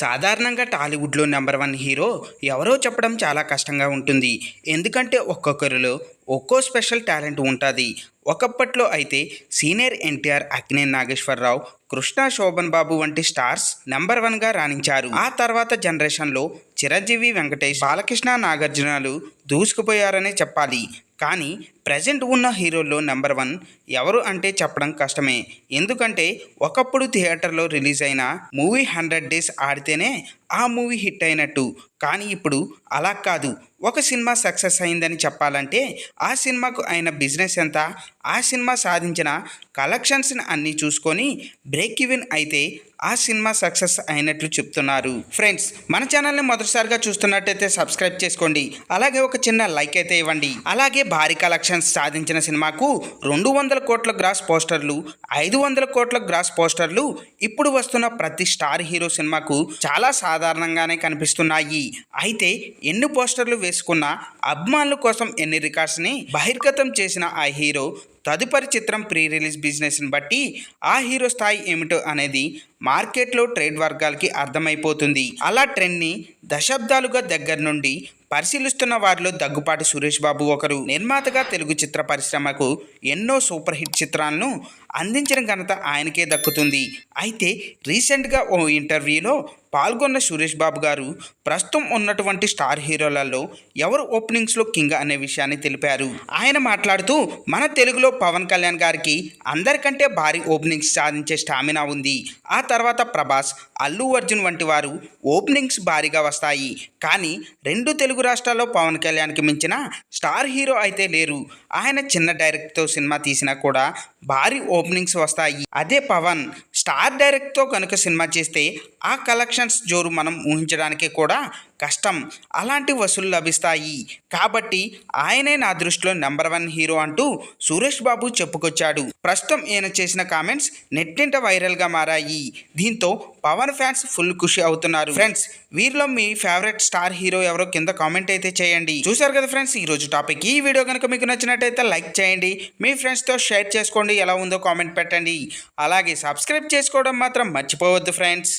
సాధారణంగా టాలీవుడ్లో number one hero ఎవరో చెప్పడం చాలా కష్టంగా ఉంటుంది. ఎందుకంటే ఒక్కొక్కరిలో ఒక్కో స్పెషల్ టాలెంట్ ఉంటుంది. ఒకప్పట్లో అయితే సీనియర్ ఎన్టీఆర్, అక్కినేని నాగేశ్వరరావు, కృష్ణ, శోభన్ బాబు వంటి స్టార్స్ నెంబర్ వన్గా రాణించారు. ఆ తర్వాత జనరేషన్లో చిరంజీవి, వెంకటేష్, బాలకృష్ణ, నాగార్జునలు దూసుకుపోయారనే చెప్పాలి. కానీ ప్రజెంట్ ఉన్న హీరోల్లో నెంబర్ వన్ ఎవరు అంటే చెప్పడం కష్టమే. ఎందుకంటే ఒకప్పుడు థియేటర్లో రిలీజ్ అయిన మూవీ 100 డేస్ ఆడితేనే ఆ మూవీ హిట్ అయినట్టు. కానీ ఇప్పుడు అలా కాదు. ఒక సినిమా సక్సెస్ అయిందని చెప్పాలంటే ఆ సినిమాకు అయిన బిజినెస్ ఎంత, ఆ సినిమా సాధించిన కలెక్షన్స్ అన్నీ చూసుకొని బ్రేక్ ఈవెన్ అయితే ఆ సినిమా సక్సెస్ అయినట్లు చెప్తున్నారు. ఫ్రెండ్స్, మన ఛానల్ని మొదటిసారిగా చూస్తున్నట్టయితే సబ్స్క్రైబ్ చేసుకోండి. అలాగే ఒక చిన్న లైక్ అయితే ఇవ్వండి. అలాగే భారీ కలెక్షన్స్ సాధించిన సినిమాకు 200 కోట్ల గ్రాస్ పోస్టర్లు, 500 కోట్ల గ్రాస్ పోస్టర్లు ఇప్పుడు వస్తున్న ప్రతి స్టార్ హీరో సినిమాకు చాలా సాధారణంగానే కనిపిస్తున్నాయి. అయితే ఎన్ని పోస్టర్లు వేసుకున్న అభిమానుల కోసం ఎన్ని రికార్డ్స్ని బహిర్గతం చేసిన ఆ హీరో తదుపరి చిత్రం ప్రీ రిలీజ్ బిజినెస్ని బట్టి ఆ హీరో స్థాయి ఏమిటో అనేది మార్కెట్లో ట్రేడ్ వర్గాలకి అర్థమైపోతుంది. అలా ట్రెండ్ని దశాబ్దాలుగా దగ్గర నుండి పరిశీలిస్తున్న వారిలో దగ్గుపాటి సురేష్ బాబు ఒకరు. నిర్మాతగా తెలుగు చిత్ర పరిశ్రమకు ఎన్నో సూపర్ హిట్ చిత్రాలను అందించిన ఘనత ఆయనకే దక్కుతుంది. అయితే రీసెంట్గా ఓ ఇంటర్వ్యూలో పాల్గొన్న సురేష్ బాబు గారు ప్రస్తుతం ఉన్నటువంటి స్టార్ హీరోలలో ఎవరు ఓపెనింగ్స్లో కింగ్ అనే విషయాన్ని తెలిపారు. ఆయన మాట్లాడుతూ, మన తెలుగులో పవన్ కళ్యాణ్ గారికి అందరికంటే భారీ ఓపెనింగ్స్ సాధించే స్టామినా ఉంది. ఆ తర్వాత ప్రభాస్, అల్లు అర్జున్ వంటి వారు ఓపెనింగ్స్ భారీగా వస్తాయి. కానీ రెండు తెలుగు రాష్ట్రాల్లో పవన్ కళ్యాణ్కి మించిన స్టార్ హీరో అయితే లేరు. ఆయన చిన్న డైరెక్ట్తో సినిమా తీసినా కూడా భారీ ఓపెనింగ్స్ వస్తాయి. అదే పవన్ స్టార్ డైరెక్ట్తో కనుక సినిమా చేస్తే ఆ కలెక్షన్స్ జోరు మనం ఊహించడానికి కూడా కష్టం. అలాంటి వసూలు లభిస్తాయి. కాబట్టి ఆయనే నా దృష్టిలో నెంబర్ వన్ హీరో అంటూ సురేష్ బాబు చెప్పుకొచ్చాడు. ప్రస్తుతం ఈయన చేసిన కామెంట్స్ నెట్టింట వైరల్గా మారాయి. దీంతో పవన్ ఫ్యాన్స్ ఫుల్ ఖుషి అవుతున్నారు. ఫ్రెండ్స్, వీరిలో మీ ఫేవరెట్ స్టార్ హీరో ఎవరో కింద కామెంట్ అయితే చేయండి. చూసారు కదా ఫ్రెండ్స్, ఈరోజు టాపిక్. ఈ వీడియో కనుక మీకు నచ్చినట్టయితే లైక్ చేయండి, మీ ఫ్రెండ్స్తో షేర్ చేసుకోండి, ఎలా ఉందో కామెంట్ పెట్టండి. అలాగే సబ్స్క్రైబ్ చేసుకోవడం మాత్రం మర్చిపోవద్దు ఫ్రెండ్స్.